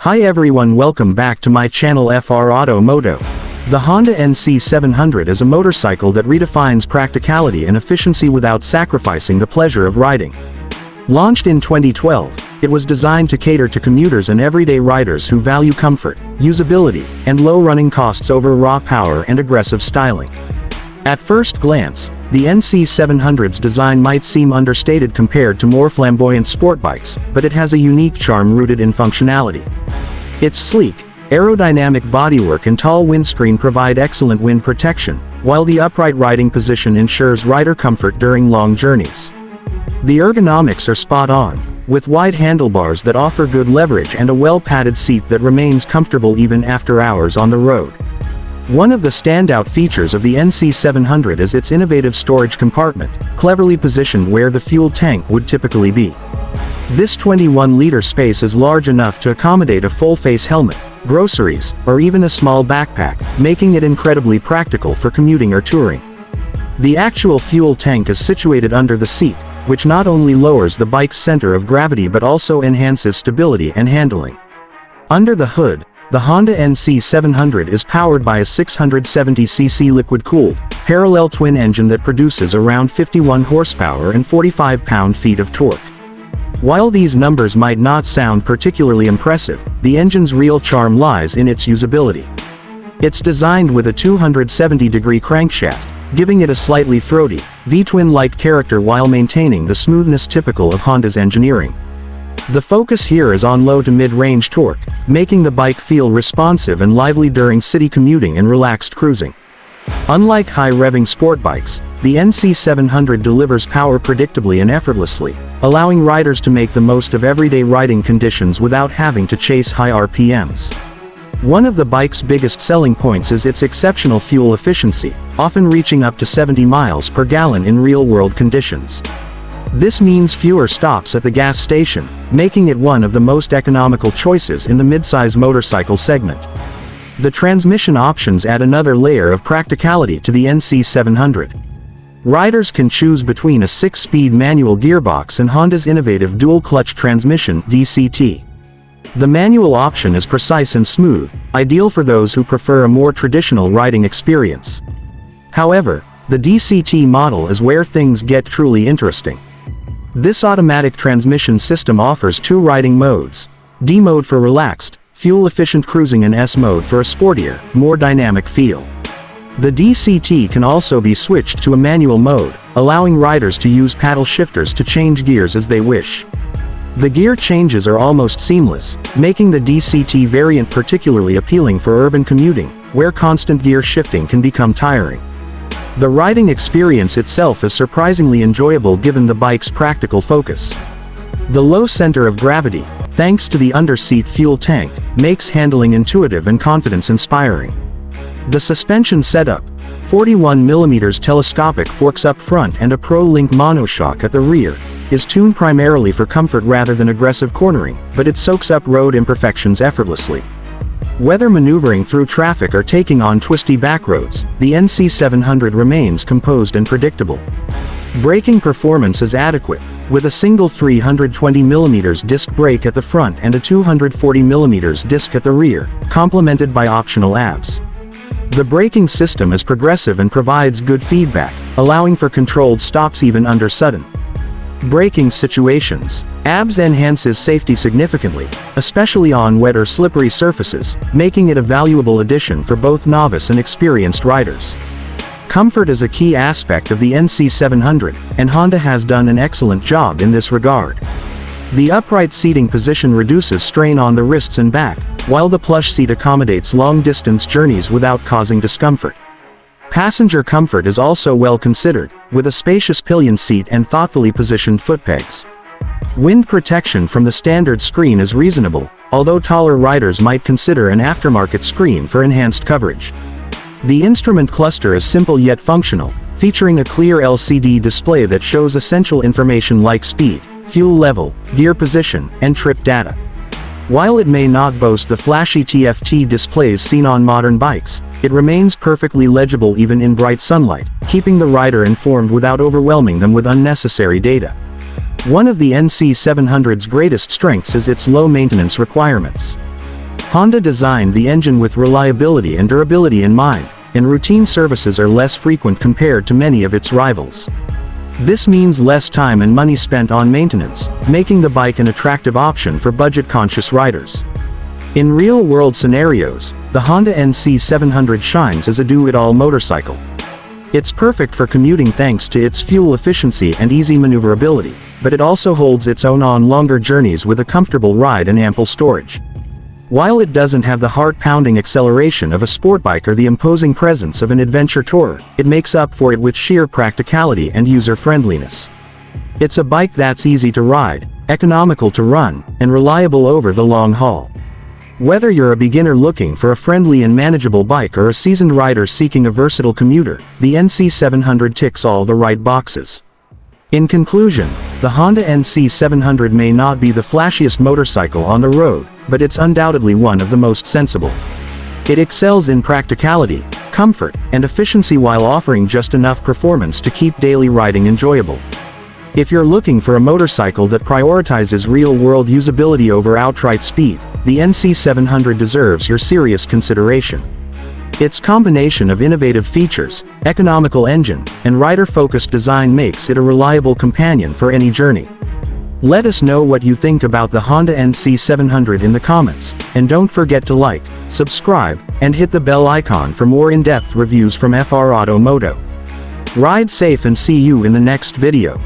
Hi everyone, welcome back to my channel FR Auto Moto. The Honda NC700 is a motorcycle that redefines practicality and efficiency without sacrificing the pleasure of riding. Launched in 2012, it was designed to cater to commuters and everyday riders who value comfort, usability, and low running costs over raw power and aggressive styling. At first glance, the NC700's design might seem understated compared to more flamboyant sport bikes, but it has a unique charm rooted in functionality. Its sleek, aerodynamic bodywork and tall windscreen provide excellent wind protection, while the upright riding position ensures rider comfort during long journeys. The ergonomics are spot on, with wide handlebars that offer good leverage and a well-padded seat that remains comfortable even after hours on the road. One of the standout features of the NC700 is its innovative storage compartment, cleverly positioned where the fuel tank would typically be. This 21-liter space is large enough to accommodate a full-face helmet, groceries, or even a small backpack, making it incredibly practical for commuting or touring. The actual fuel tank is situated under the seat, which not only lowers the bike's center of gravity but also enhances stability and handling. Under the hood, the Honda NC700 is powered by a 670cc liquid-cooled, parallel twin engine that produces around 51 horsepower and 45 pound-feet of torque. While these numbers might not sound particularly impressive, the engine's real charm lies in its usability. It's designed with a 270-degree crankshaft, giving it a slightly throaty, V-twin-like character while maintaining the smoothness typical of Honda's engineering. The focus here is on low to mid-range torque, making the bike feel responsive and lively during city commuting and relaxed cruising. Unlike high-revving sport bikes, the NC700 delivers power predictably and effortlessly, allowing riders to make the most of everyday riding conditions without having to chase high RPMs. One of the bike's biggest selling points is its exceptional fuel efficiency, often reaching up to 70 miles per gallon in real-world conditions. This means fewer stops at the gas station, making it one of the most economical choices in the midsize motorcycle segment. The transmission options add another layer of practicality to the NC700. Riders can choose between a 6-speed manual gearbox and Honda's innovative dual-clutch transmission (DCT). The manual option is precise and smooth, ideal for those who prefer a more traditional riding experience. However, the DCT model is where things get truly interesting. This automatic transmission system offers two riding modes: D mode for relaxed, fuel-efficient cruising and S mode for a sportier, more dynamic feel. The DCT can also be switched to a manual mode, allowing riders to use paddle shifters to change gears as they wish. The gear changes are almost seamless, making the DCT variant particularly appealing for urban commuting, where constant gear shifting can become tiring. The riding experience itself is surprisingly enjoyable given the bike's practical focus. The low center of gravity, thanks to the under-seat fuel tank, makes handling intuitive and confidence-inspiring. The suspension setup, 41mm telescopic forks up front and a Pro-Link monoshock at the rear, is tuned primarily for comfort rather than aggressive cornering, but it soaks up road imperfections effortlessly. Whether maneuvering through traffic or taking on twisty backroads, the NC700 remains composed and predictable. Braking performance is adequate, with a single 320mm disc brake at the front and a 240mm disc at the rear, complemented by optional ABS. The braking system is progressive and provides good feedback, allowing for controlled stops even under sudden braking situations. ABS enhances safety significantly, especially on wet or slippery surfaces, making it a valuable addition for both novice and experienced riders. Comfort is a key aspect of the NC700, and Honda has done an excellent job in this regard. The upright seating position reduces strain on the wrists and back, while the plush seat accommodates long-distance journeys without causing discomfort. Passenger comfort is also well considered, with a spacious pillion seat and thoughtfully positioned footpegs. Wind protection from the standard screen is reasonable, although taller riders might consider an aftermarket screen for enhanced coverage. The instrument cluster is simple yet functional, featuring a clear LCD display that shows essential information like speed, fuel level, gear position, and trip data. While it may not boast the flashy TFT displays seen on modern bikes, it remains perfectly legible even in bright sunlight, keeping the rider informed without overwhelming them with unnecessary data. One of the NC700's greatest strengths is its low maintenance requirements. Honda designed the engine with reliability and durability in mind, and routine services are less frequent compared to many of its rivals. This means less time and money spent on maintenance, making the bike an attractive option for budget-conscious riders. In real-world scenarios, the Honda NC700 shines as a do-it-all motorcycle. It's perfect for commuting thanks to its fuel efficiency and easy maneuverability, but it also holds its own on longer journeys with a comfortable ride and ample storage. While it doesn't have the heart-pounding acceleration of a sport bike or the imposing presence of an adventure tourer, it makes up for it with sheer practicality and user-friendliness. It's a bike that's easy to ride, economical to run, and reliable over the long haul. Whether you're a beginner looking for a friendly and manageable bike or a seasoned rider seeking a versatile commuter, the NC700 ticks all the right boxes. In conclusion, the Honda NC700 may not be the flashiest motorcycle on the road, but it's undoubtedly one of the most sensible. It excels in practicality, comfort, and efficiency while offering just enough performance to keep daily riding enjoyable. If you're looking for a motorcycle that prioritizes real-world usability over outright speed, the NC700 deserves your serious consideration. Its combination of innovative features, economical engine, and rider-focused design makes it a reliable companion for any journey. Let us know what you think about the Honda NC700 in the comments, and don't forget to like, subscribe, and hit the bell icon for more in-depth reviews from FR Auto Moto. Ride safe and see you in the next video.